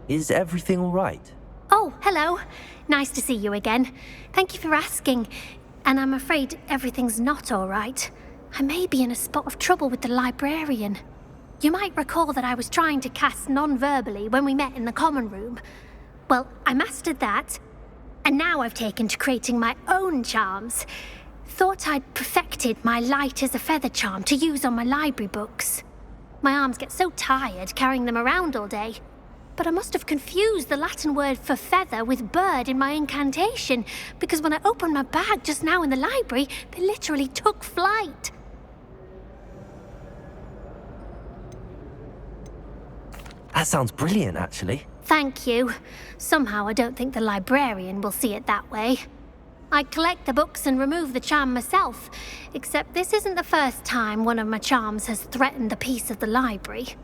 Is everything all right? Oh, hello. Nice to see you again. Thank you for asking. And I'm afraid everything's not all right. I may be in a spot of trouble with the librarian. You might recall that I was trying to cast non-verbally when we met in the common room. Well, I mastered that, and now I've taken to creating my own charms. Thought I'd perfected my light as a feather charm to use on my library books. My arms get so tired carrying them around all day. But I must have confused the Latin word for feather with bird in my incantation, because when I opened my bag just now in the library, they literally took flight. That sounds brilliant, actually. Thank you. Somehow I don't think the librarian will see it that way. I collect the books and remove the charm myself, except this isn't the first time one of my charms has threatened the peace of the library.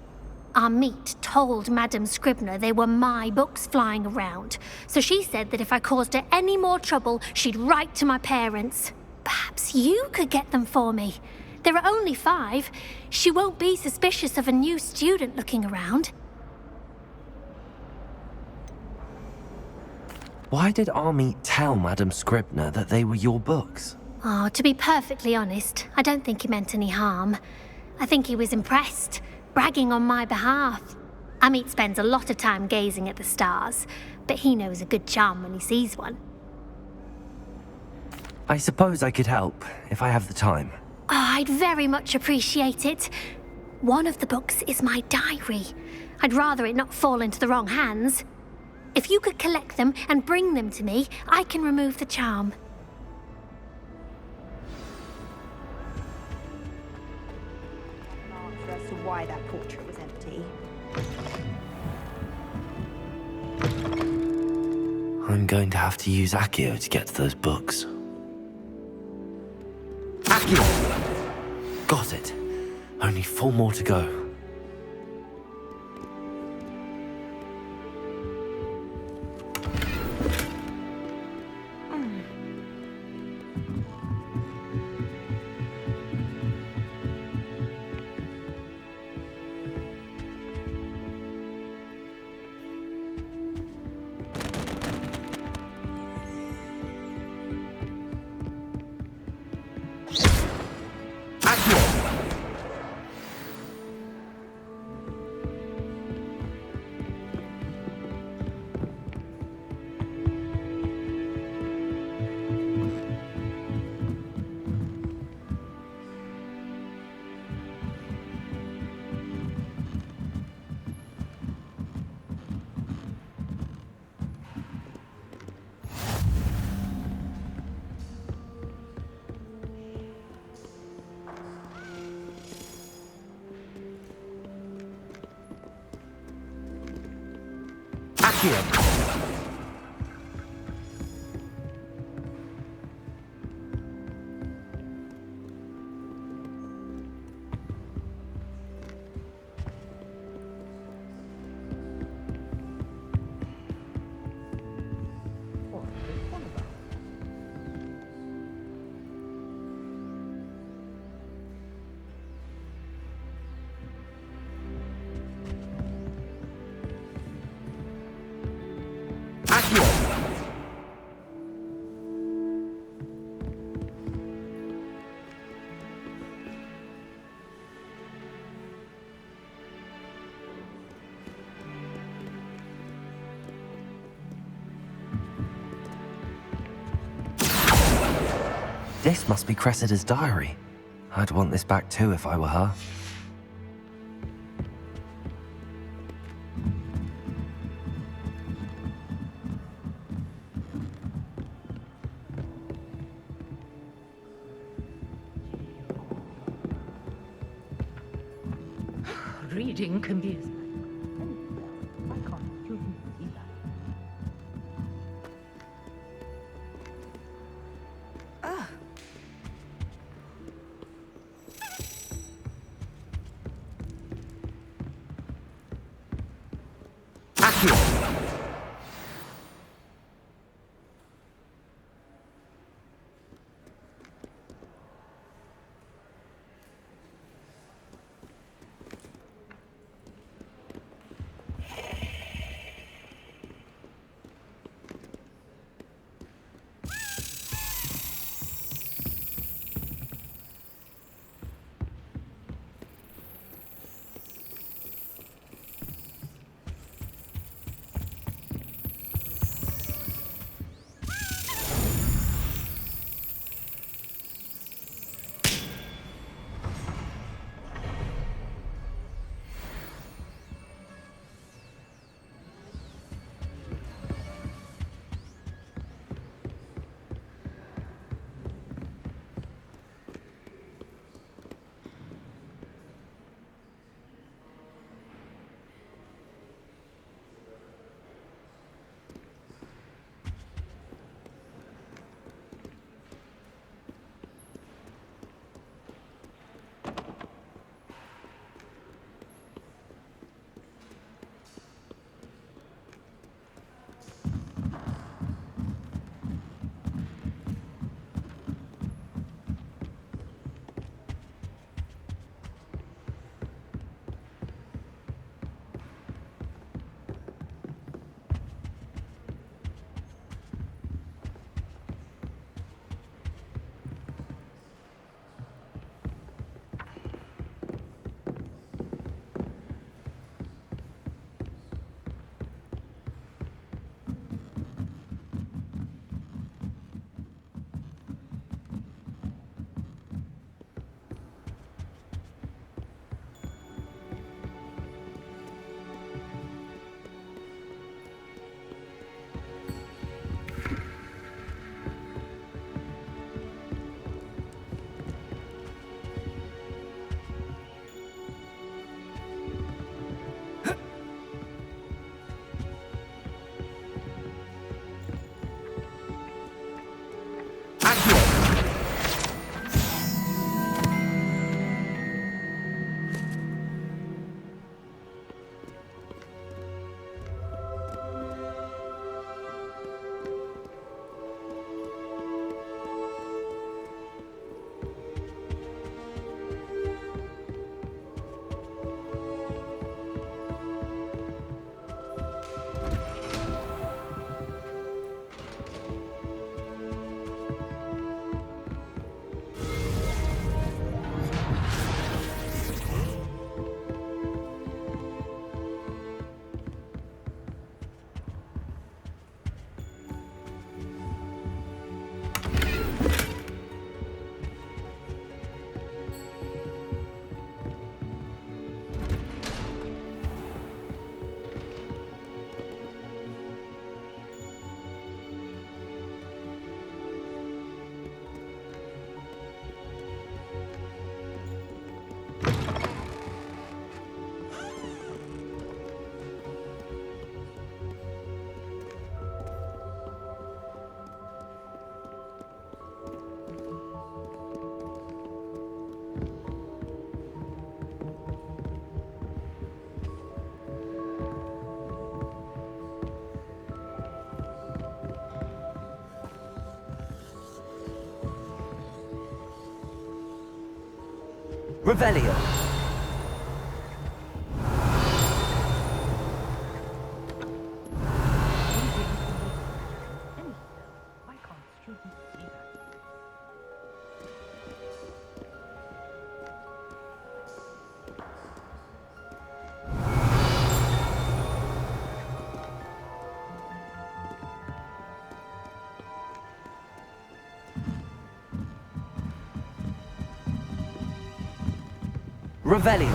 Our meet told Madame Scribner they were my books flying around, so she said that if I caused her any more trouble, she'd write to my parents. Perhaps you could get them for me. There are only 5. She won't be suspicious of a new student looking around. Why did Army tell Madame Scribner that they were your books? Oh, to be perfectly honest, I don't think he meant any harm. I think he was impressed, bragging on my behalf. Amit spends a lot of time gazing at the stars, but he knows a good charm when he sees one. I suppose I could help, if I have the time. Oh, I'd very much appreciate it. One of the books is my diary. I'd rather it not fall into the wrong hands. If you could collect them and bring them to me, I can remove the charm. As to why that portrait was empty. I'm going to have to use Accio to get to those books. Accio! Got it. Only 4 more to go. This must be Cressida's diary. I'd want this back too if I were her. Reading can be as Revelio. Why can't students see that? Revelio.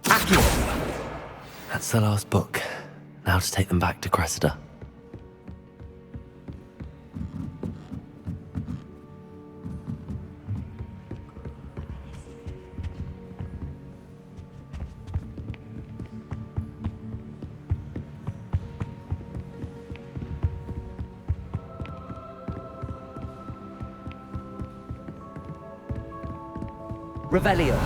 Accio. That's the last book. Now to take them back to Cressida. Revelio.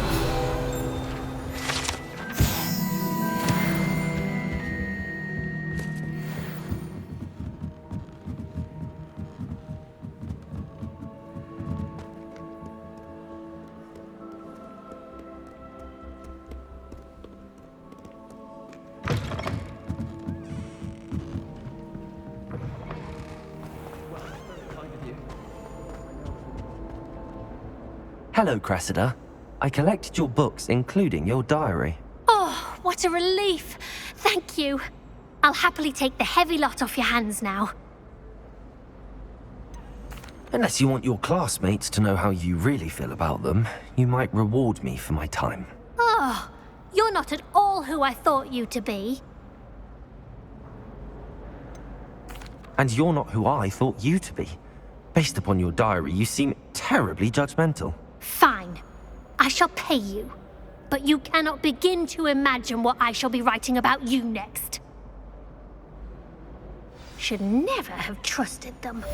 Hello, Cressida. I collected your books, including your diary. Oh, what a relief. Thank you. I'll happily take the heavy lot off your hands now. Unless you want your classmates to know how you really feel about them, you might reward me for my time. Oh, you're not at all who I thought you to be. And you're not who I thought you to be. Based upon your diary, you seem terribly judgmental. Fine. I shall pay you. But you cannot begin to imagine what I shall be writing about you next. Should never have trusted them.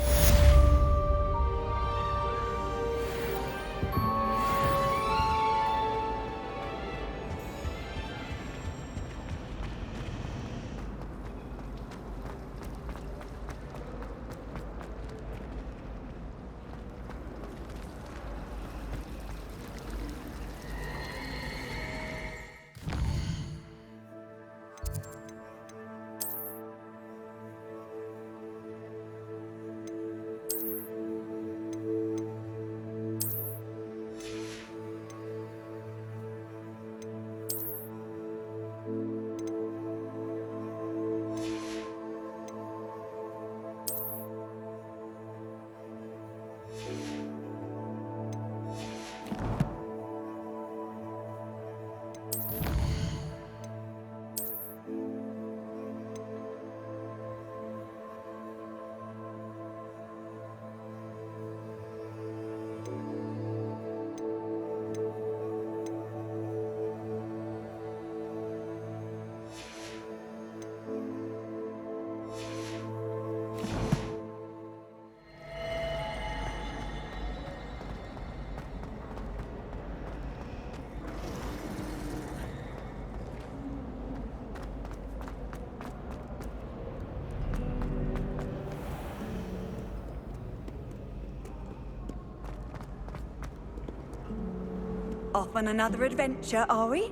Off on another adventure, are we?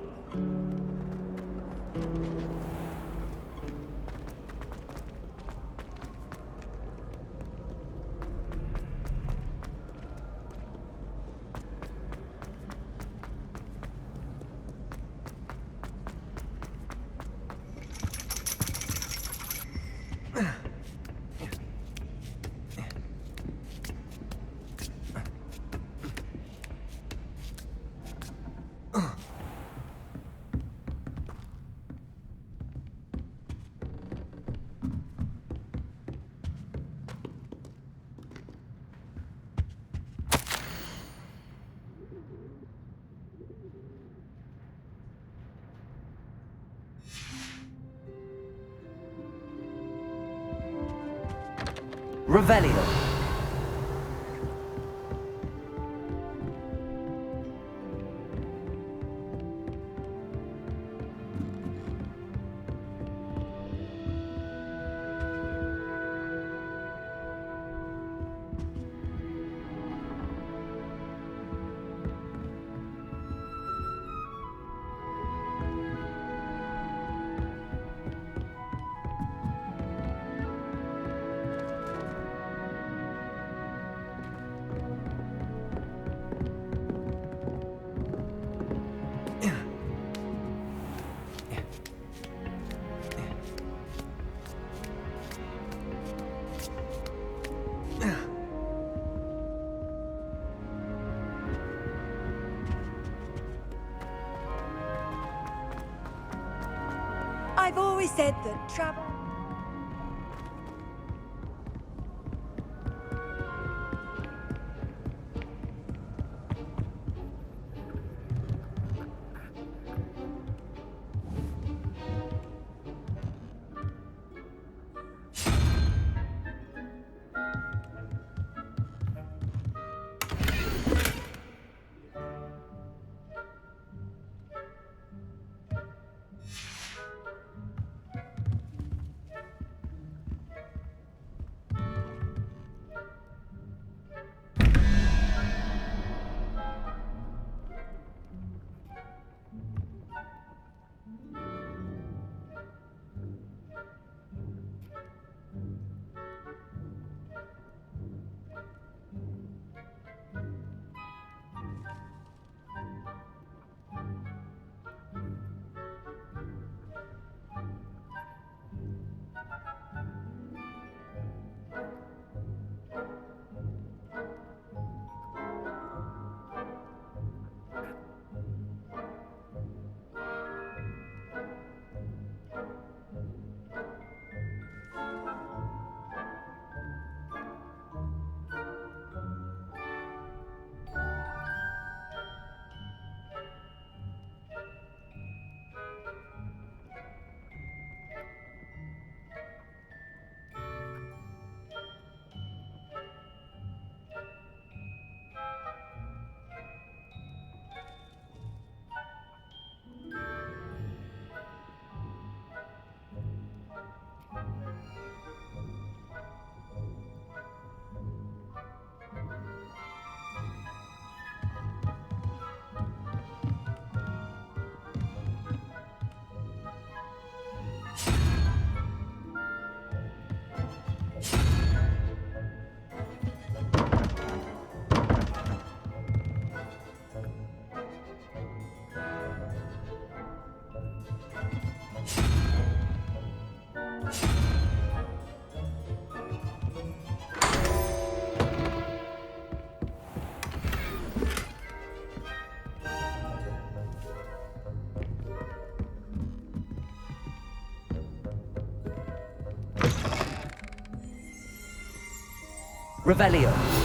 Revelio. always said that travel. Revelio.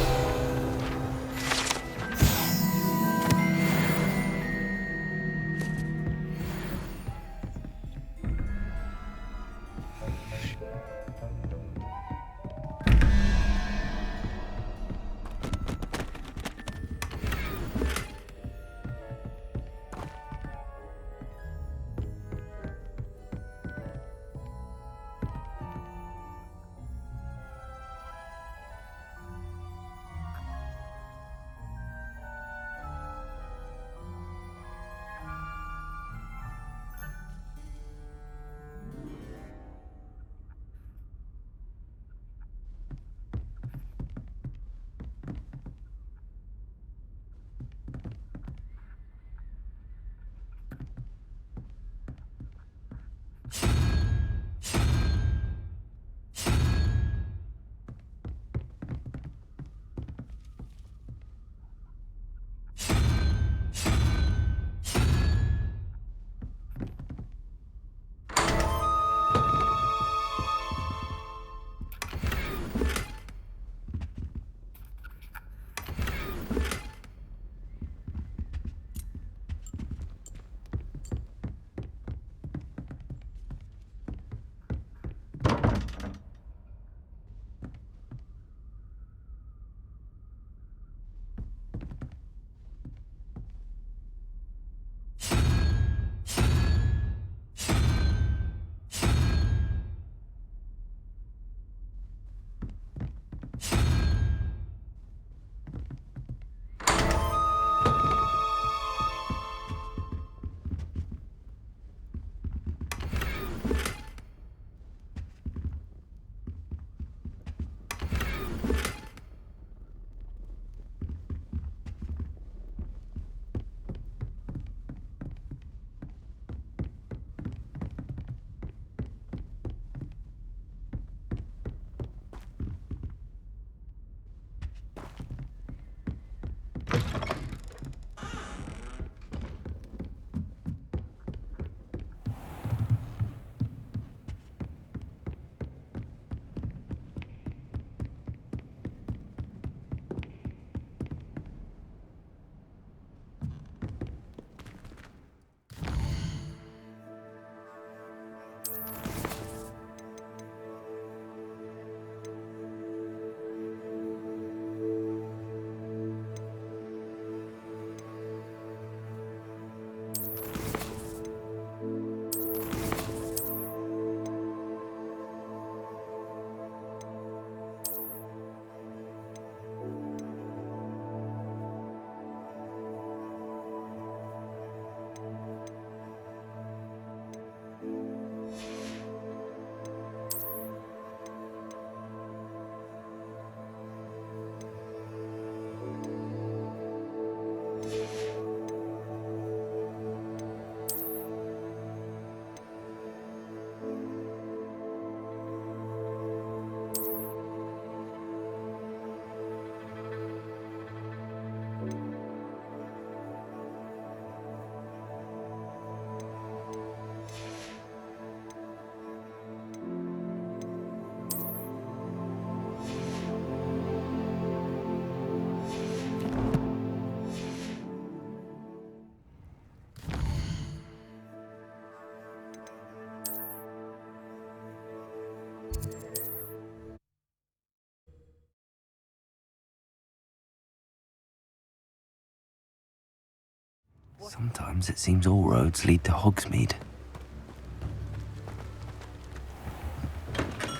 Sometimes it seems all roads lead to Hogsmeade.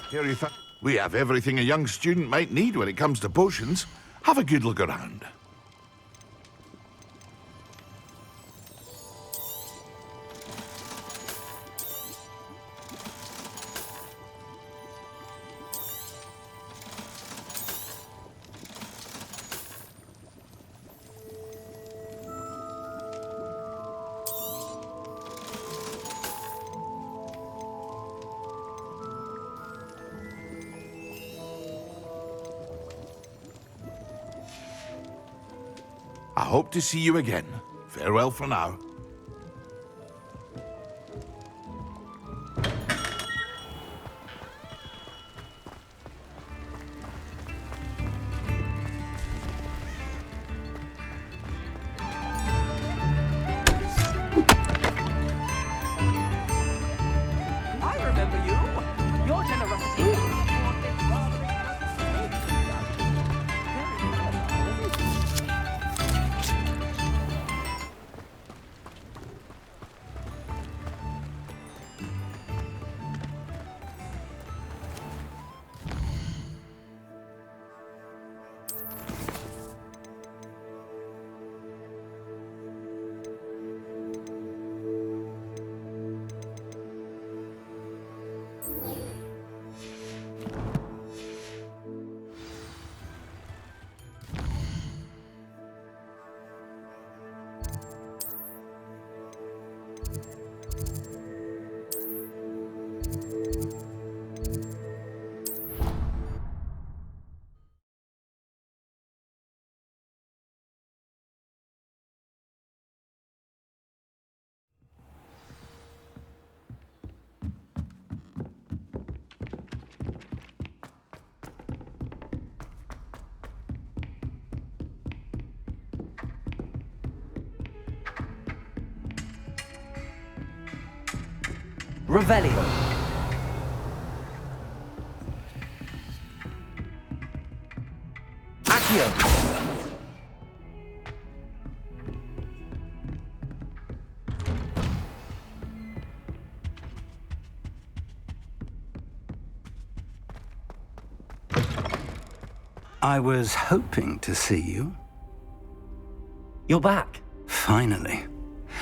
Here you We have everything a young student might need when it comes to potions. Have a good look around. I hope to see you again. Farewell for now. I remember you. Your generosity. Revelio. Accio. I was hoping to see you. You're back. Finally.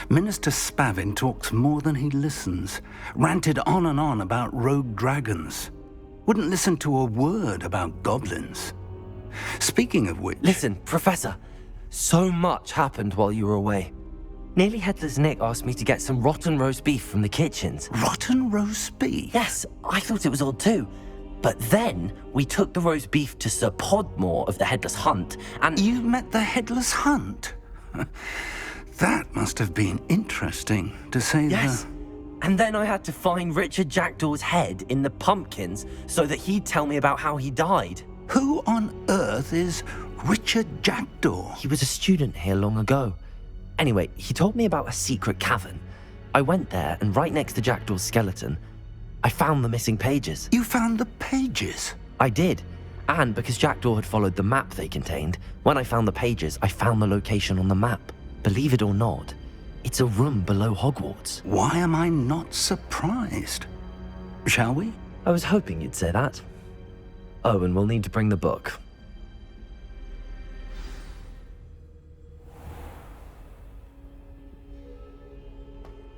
Minister Spavin talks more than he listens. Ranted on and on about rogue dragons. Wouldn't listen to a word about goblins. Speaking of which... Listen, Professor. So much happened while you were away. Nearly Headless Nick asked me to get some rotten roast beef from the kitchens. Rotten roast beef? Yes, I thought it was odd too. But then we took the roast beef to Sir Podmore of the Headless Hunt, and... You met the Headless Hunt? That must have been interesting, to say Yes. And then I had to find Richard Jackdaw's head in the pumpkins so that he'd tell me about how he died. Who on earth is Richard Jackdaw? He was a student here long ago. Anyway, he told me about a secret cavern. I went there, and right next to Jackdaw's skeleton, I found the missing pages. You found the pages? I did. And because Jackdaw had followed the map they contained, when I found the pages, I found the location on the map. Believe it or not, it's a room below Hogwarts. Why am I not surprised? Shall we? I was hoping you'd say that. Oh, and we'll need to bring the book.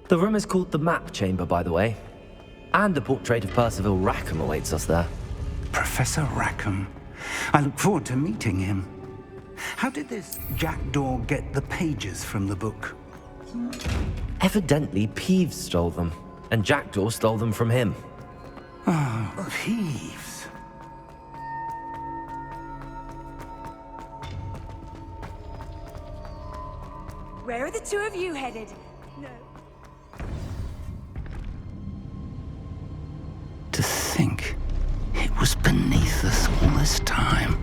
The room is called the Map Chamber, by the way. And a portrait of Percival Rackham awaits us there. Professor Rackham. I look forward to meeting him. How did this Jackdaw get the pages from the book? Evidently, Peeves stole them, and Jackdaw stole them from him. Oh, Peeves. Where are the two of you headed? No. To think it was beneath us all this time.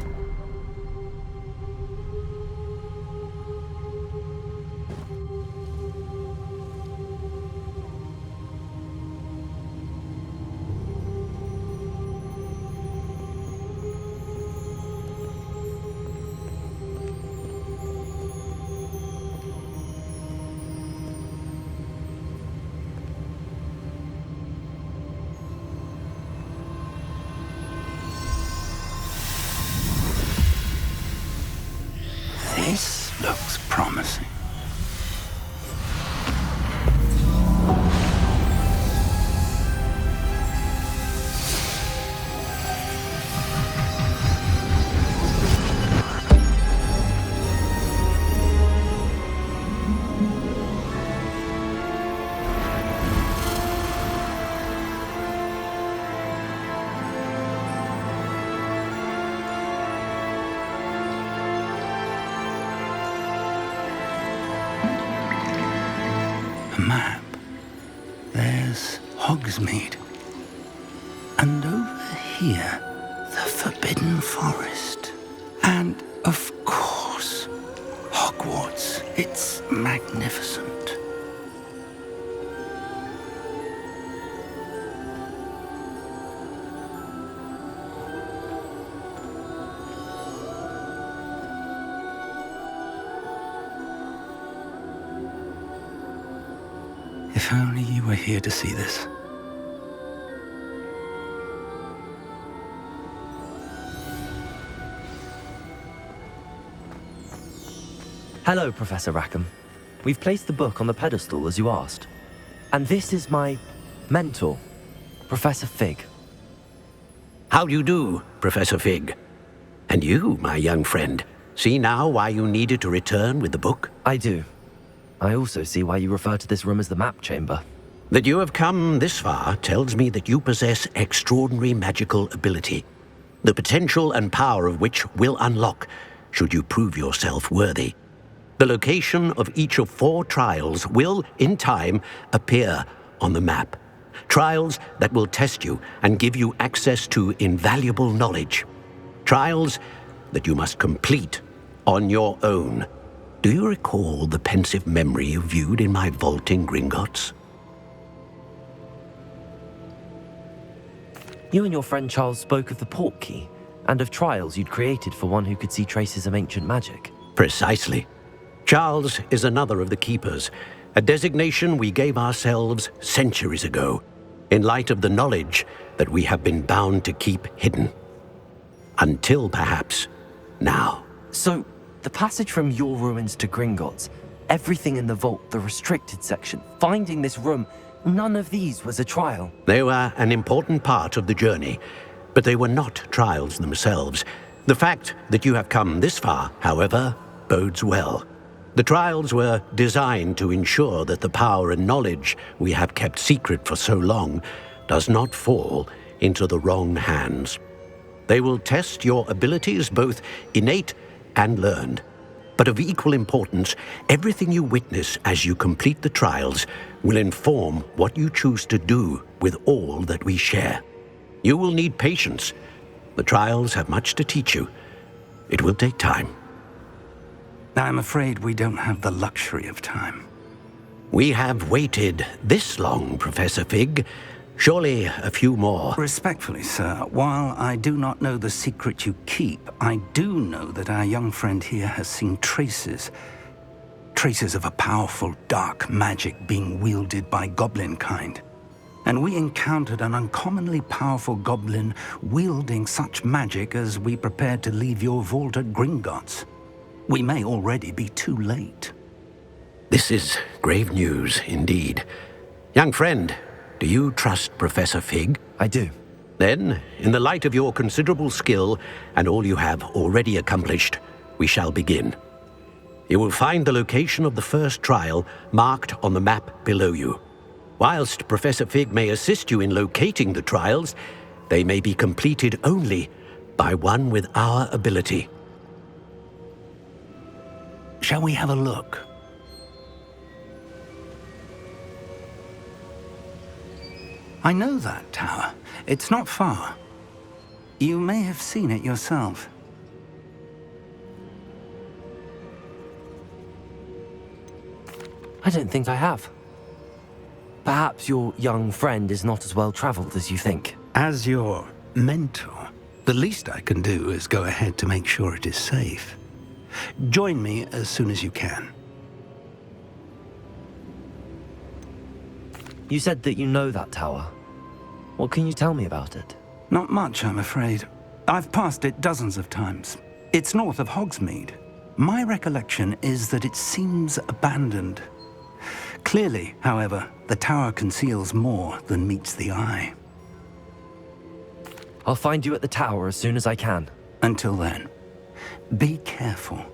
This looks promising. Map. There's Hogsmeade. And over here, the Forbidden Forest. And, of course, Hogwarts. It's magnificent. If only you were here to see this. Hello, Professor Rackham. We've placed the book on the pedestal as you asked. And this is my mentor, Professor Fig. How do you do, Professor Fig? And you, my young friend, see now why you needed to return with the book? I do. I also see why you refer to this room as the map chamber. That you have come this far tells me that you possess extraordinary magical ability, the potential and power of which will unlock should you prove yourself worthy. The location of each of 4 trials will, in time, appear on the map. Trials that will test you and give you access to invaluable knowledge. Trials that you must complete on your own. Do you recall the pensive memory you viewed in my vault in Gringotts? You and your friend Charles spoke of the portkey and of trials you'd created for one who could see traces of ancient magic. Precisely. Charles is another of the Keepers, a designation we gave ourselves centuries ago, in light of the knowledge that we have been bound to keep hidden. Until, perhaps, now. So, the passage from your ruins to Gringotts, everything in the vault, the restricted section, finding this room, none of these was a trial. They were an important part of the journey, but they were not trials themselves. The fact that you have come this far, however, bodes well. The trials were designed to ensure that the power and knowledge we have kept secret for so long does not fall into the wrong hands. They will test your abilities, both innate and learned. But of equal importance, everything you witness as you complete the trials will inform what you choose to do with all that we share. You will need patience. The trials have much to teach you. It will take time. I'm afraid we don't have the luxury of time. We have waited this long, Professor Fig. Surely a few more. Respectfully, sir, while I do not know the secret you keep, I do know that our young friend here has seen traces of a powerful dark magic being wielded by goblin kind. And we encountered an uncommonly powerful goblin wielding such magic as we prepared to leave your vault at Gringotts. We may already be too late. This is grave news indeed. Young friend, do you trust Professor Fig? I do. Then, in the light of your considerable skill and all you have already accomplished, we shall begin. You will find the location of the first trial marked on the map below you. Whilst Professor Fig may assist you in locating the trials, they may be completed only by one with our ability. Shall we have a look? I know that tower. It's not far. You may have seen it yourself. I don't think I have. Perhaps your young friend is not as well traveled as you think. As your mentor, the least I can do is go ahead to make sure it is safe. Join me as soon as you can. You said that you know that tower. What can you tell me about it? Not much, I'm afraid. I've passed it dozens of times. It's north of Hogsmeade. My recollection is that it seems abandoned. Clearly, however, the tower conceals more than meets the eye. I'll find you at the tower as soon as I can. Until then, be careful,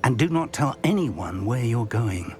and do not tell anyone where you're going.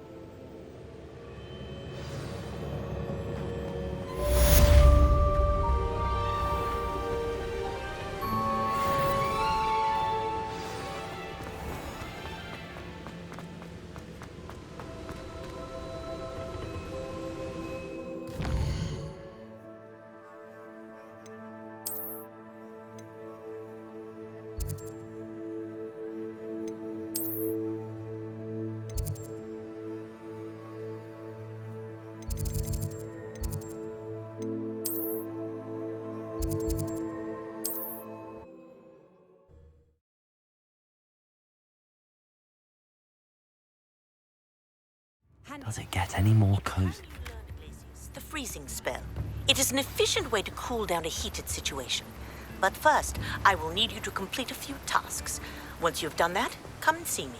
Does it get any more cozy? The freezing spell. It is an efficient way to cool down a heated situation. But first, I will need you to complete a few tasks. Once you've done that, come and see me.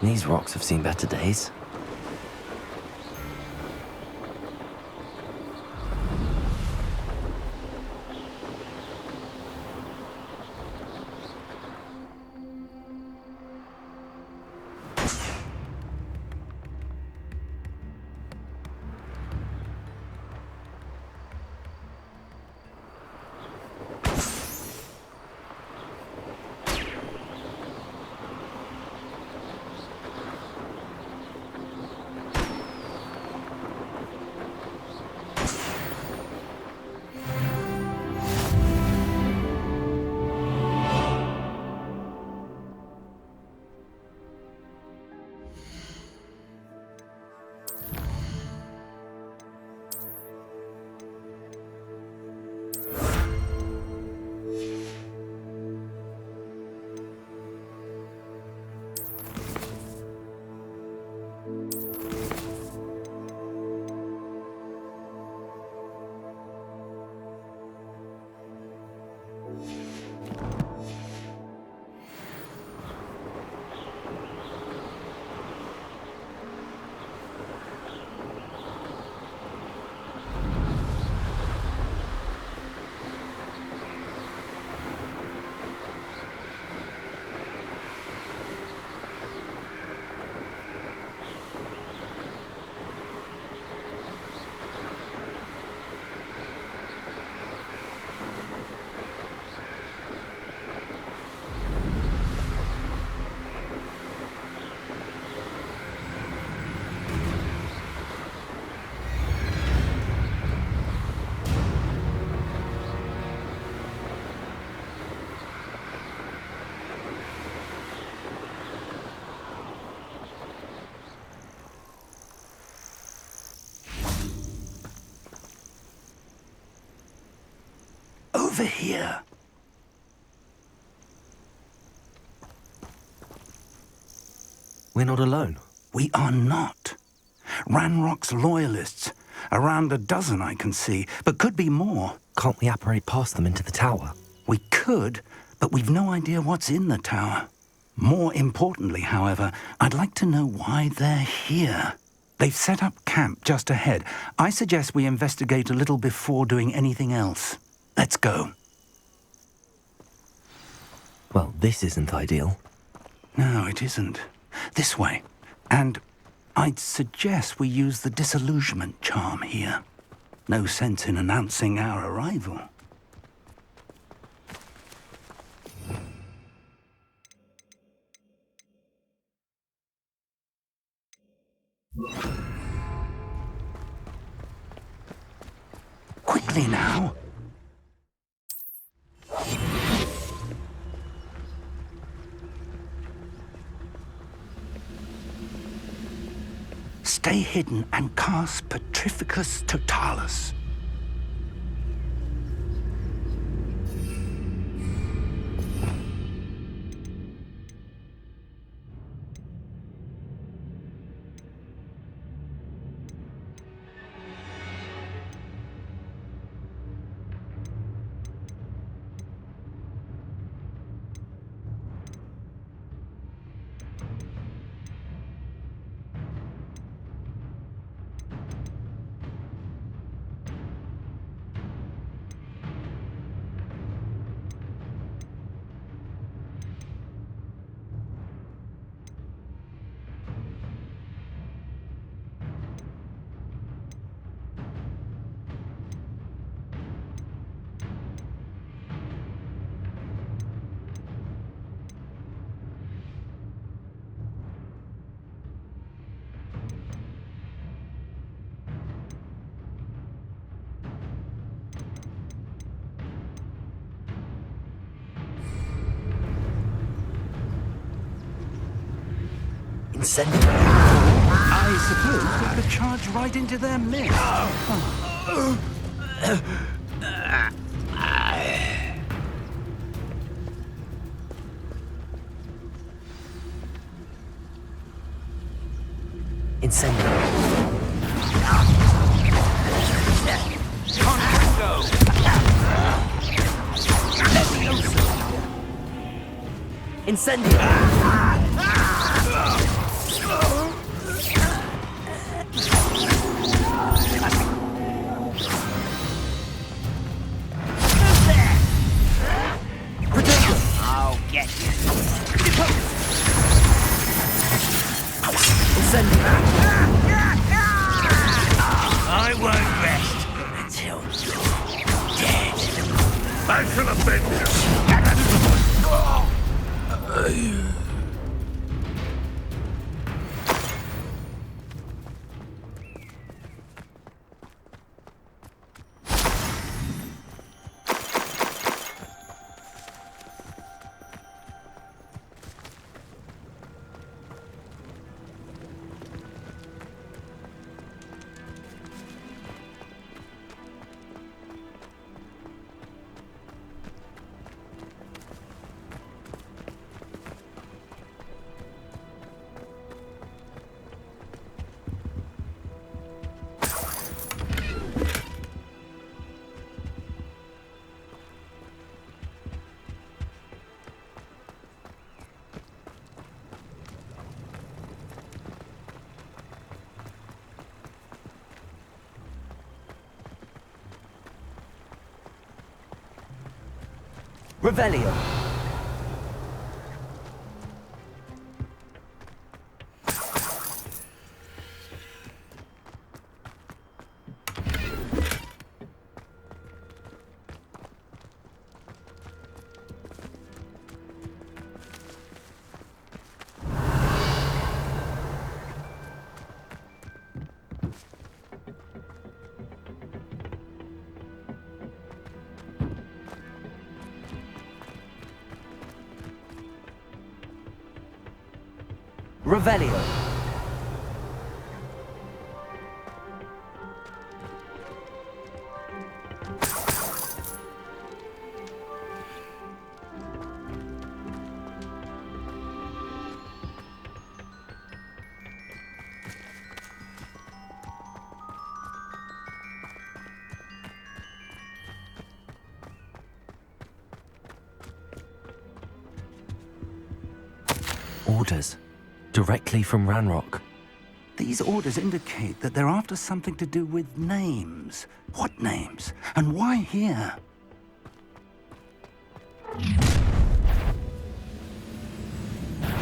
These rocks have seen better days. over here. We're not alone. We are not. Ranrock's loyalists. Around a dozen I can see, but could be more. Can't we apparate past them into the tower? We could, but we've no idea what's in the tower. More importantly, however, I'd like to know why they're here. They've set up camp just ahead. I suggest we investigate a little before doing anything else. Let's go. Well, this isn't ideal. No, it isn't. This way. And I'd suggest we use the disillusionment charm here. No sense in announcing our arrival. Quickly now. Stay hidden and cast Petrificus Totalis. I suppose we could charge right into their midst. I'll get you. I won't rest until you're dead. Back to the bend. Revelio. Revelio. Orders. Directly from Ranrock. These orders indicate that they're after something to do with names. What names? And why here?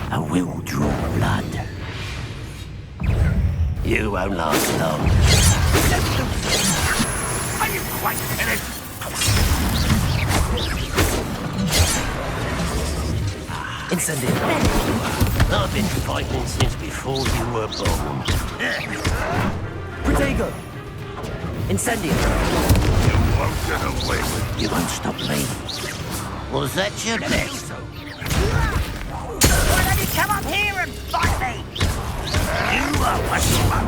I will draw blood. You won't last long. Are you quite finished? Incendiary. I've been fighting since before you were born. Protego. Incendiary. You won't get away with You won't stop me. Was that your best? Why don't you come up here and fight me? You are what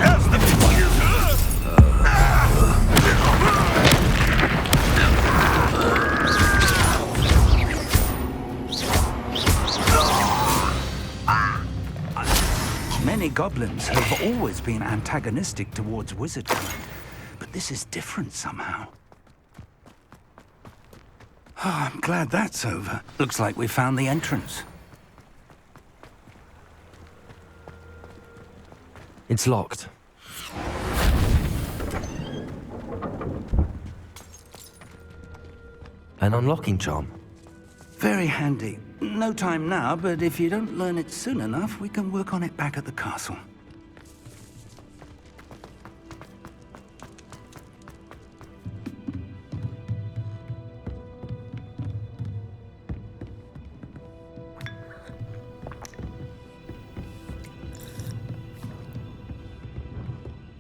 else the Many goblins have always been antagonistic towards wizardkind, but this is different somehow. Oh, I'm glad that's over. Looks like we found the entrance. It's locked. An unlocking charm. Very handy. No time now, but if you don't learn it soon enough, we can work on it back at the castle.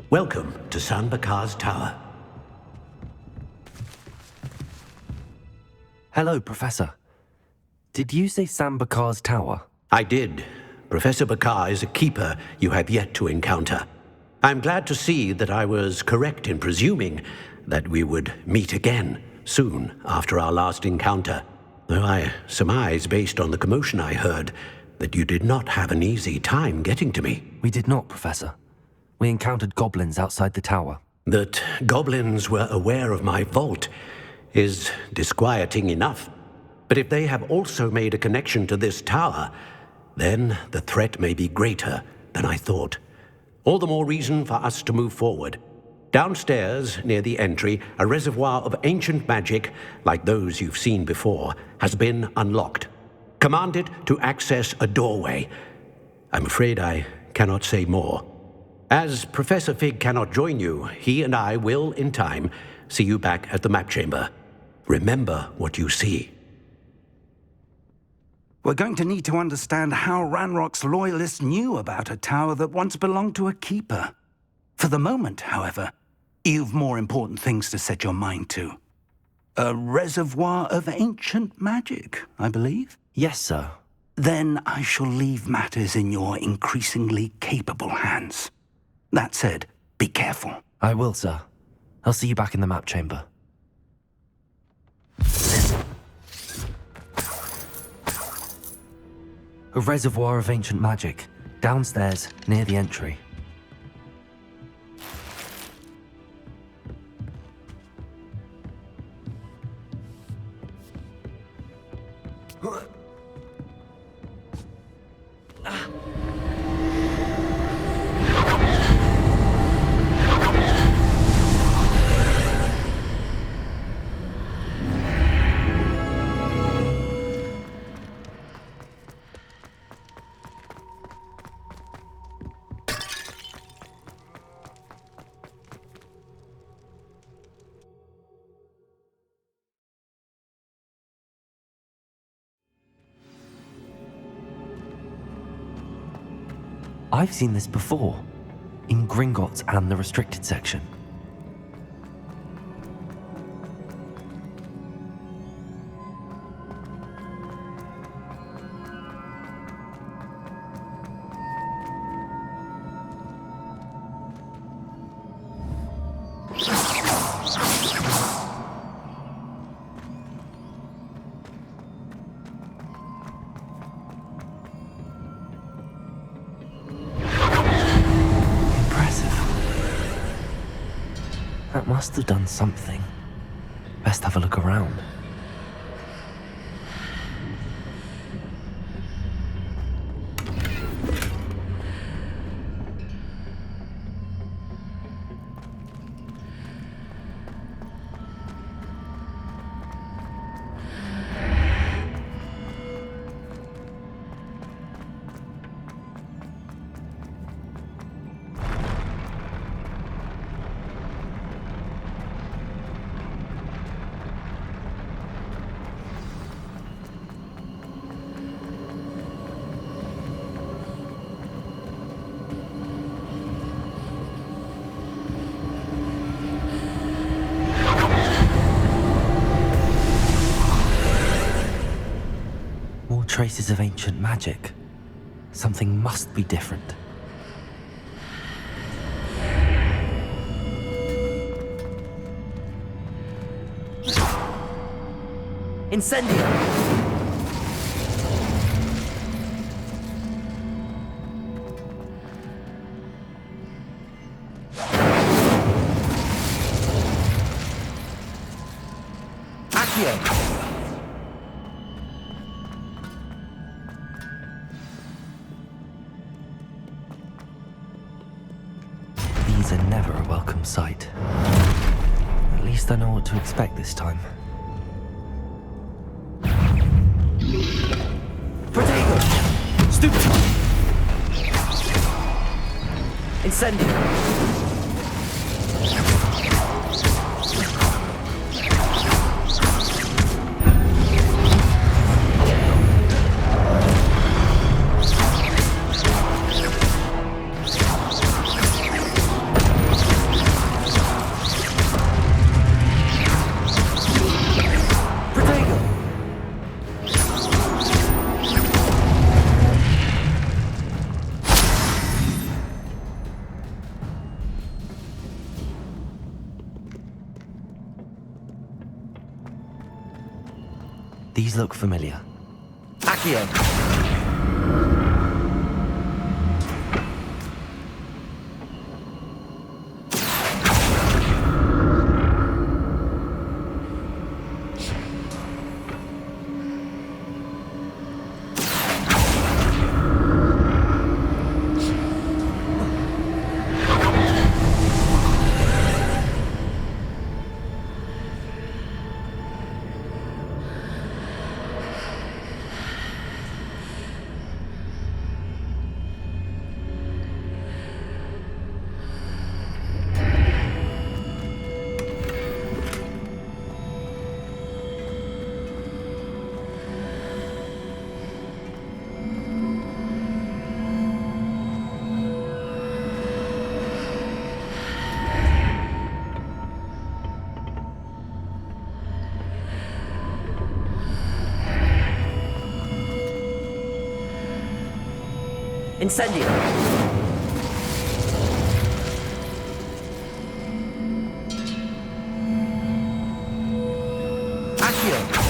Welcome to San Bakar's Tower. Hello, Professor. Did you say Sam Bakar's tower? I did. Professor Bakar is a keeper you have yet to encounter. I'm glad to see that I was correct in presuming that we would meet again soon after our last encounter, though I surmise, based on the commotion I heard, that you did not have an easy time getting to me. We did not, Professor. We encountered goblins outside the tower. That goblins were aware of my vault is disquieting enough. But if they have also made a connection to this tower, then the threat may be greater than I thought. All the more reason for us to move forward. Downstairs, near the entry, a reservoir of ancient magic, like those you've seen before, has been unlocked. Commanded to access a doorway. I'm afraid I cannot say more. As Professor Fig cannot join you, he and I will, in time, see you back at the map chamber. Remember what you see. We're going to need to understand how Ranrock's loyalists knew about a tower that once belonged to a keeper. For the moment, however, you've more important things to set your mind to. A reservoir of ancient magic, I believe? Yes, sir. Then I shall leave matters in your increasingly capable hands. That said, be careful. I will, sir. I'll see you back in the map chamber. A reservoir of ancient magic, downstairs, near the entry. I've seen this before, in Gringotts and the restricted section. That must have done something. Best have a look around. traces of ancient magic. Something must be different. Incendio! These are never a welcome sight. At least I know what to expect this time. Protego! Stupid! Incendio! These look familiar. Accio! Incendio! Accio!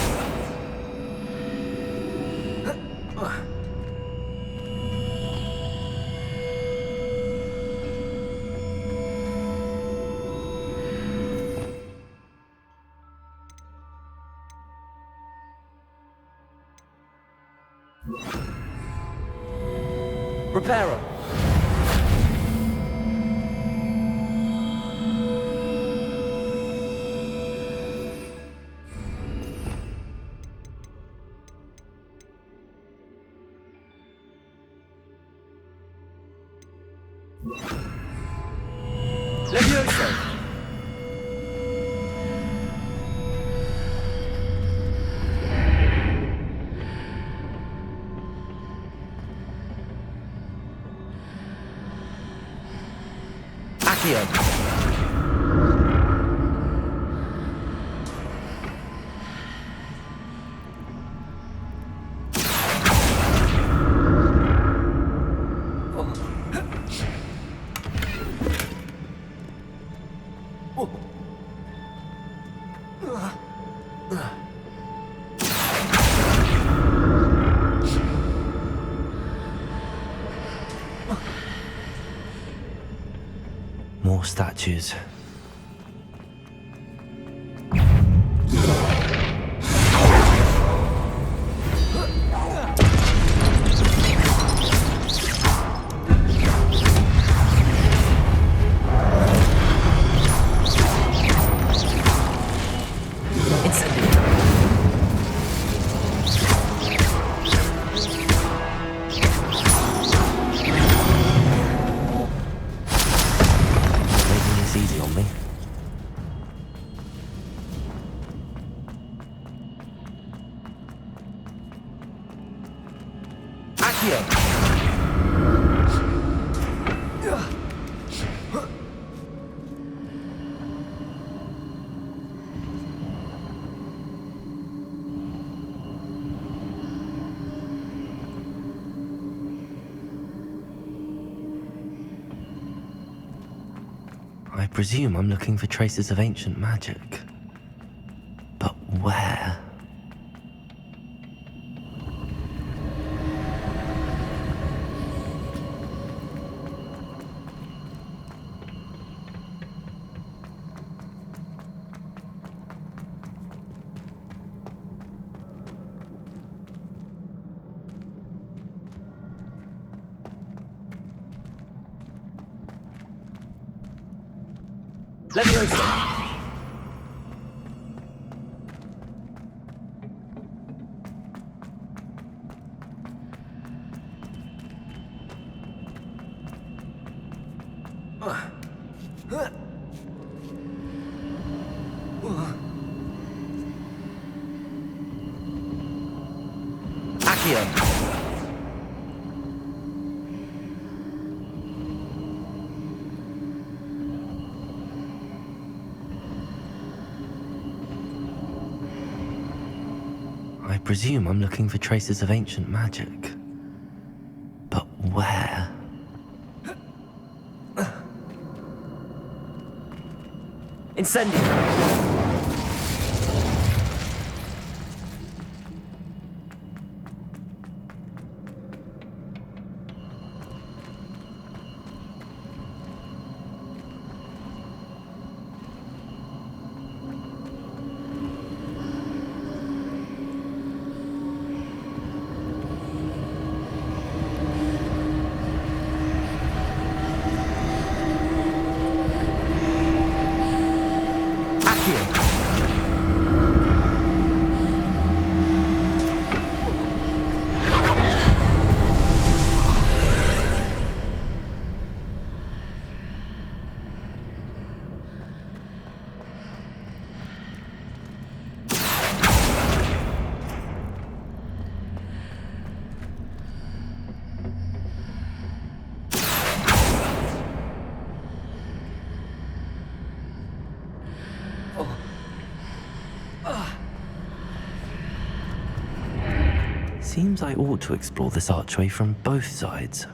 Reparo! Levioso! Accio! More statues. Easy on me. Accio! I presume I'm looking for traces of ancient magic. But where? Leviosa! I presume I'm looking for traces of ancient magic. But where? Incendio! Seems I ought to explore this archway from both sides.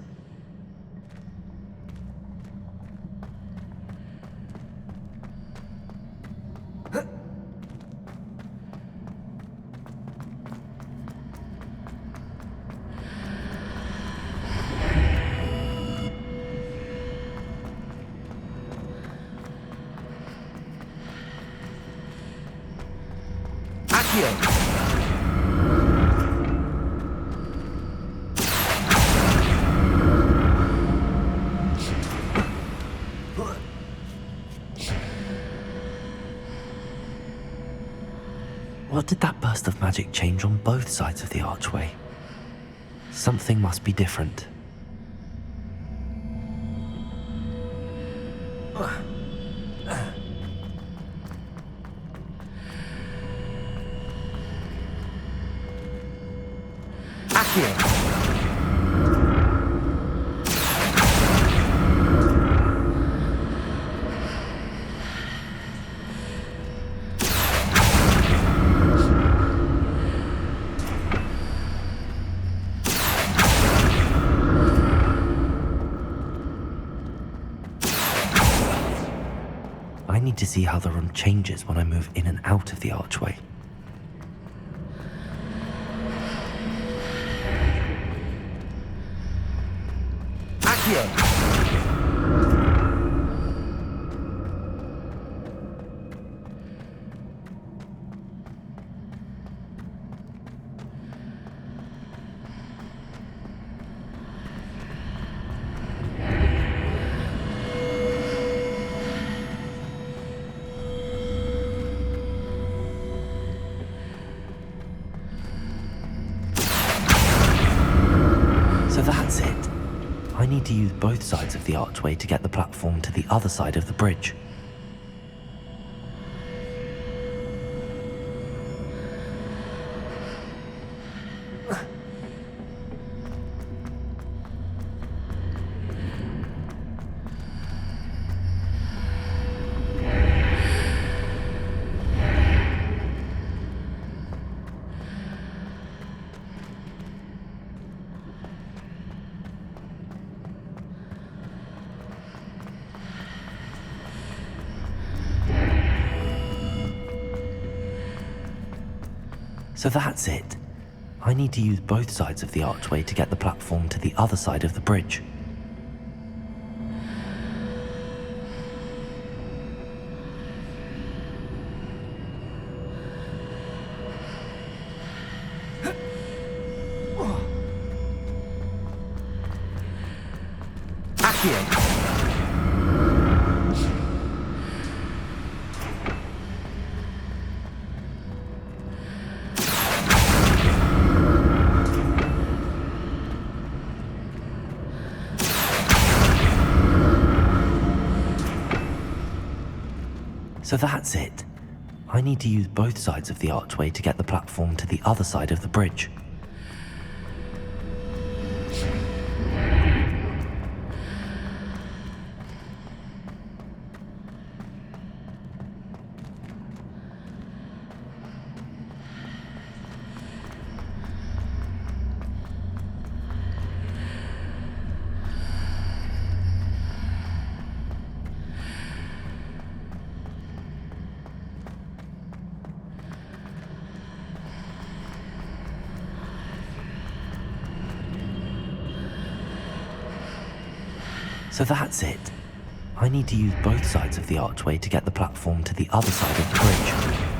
What did that burst of magic change on both sides of the archway? Something must be different. I need to see how the room changes when I move in and out of the archway. So that's it. I need to use both sides of the archway to get the platform to the other side of the bridge. So that's it. I need to use both sides of the archway to get the platform to the other side of the bridge. So that's it. I need to use both sides of the archway to get the platform to the other side of the bridge. So that's it. I need to use both sides of the archway to get the platform to the other side of the bridge.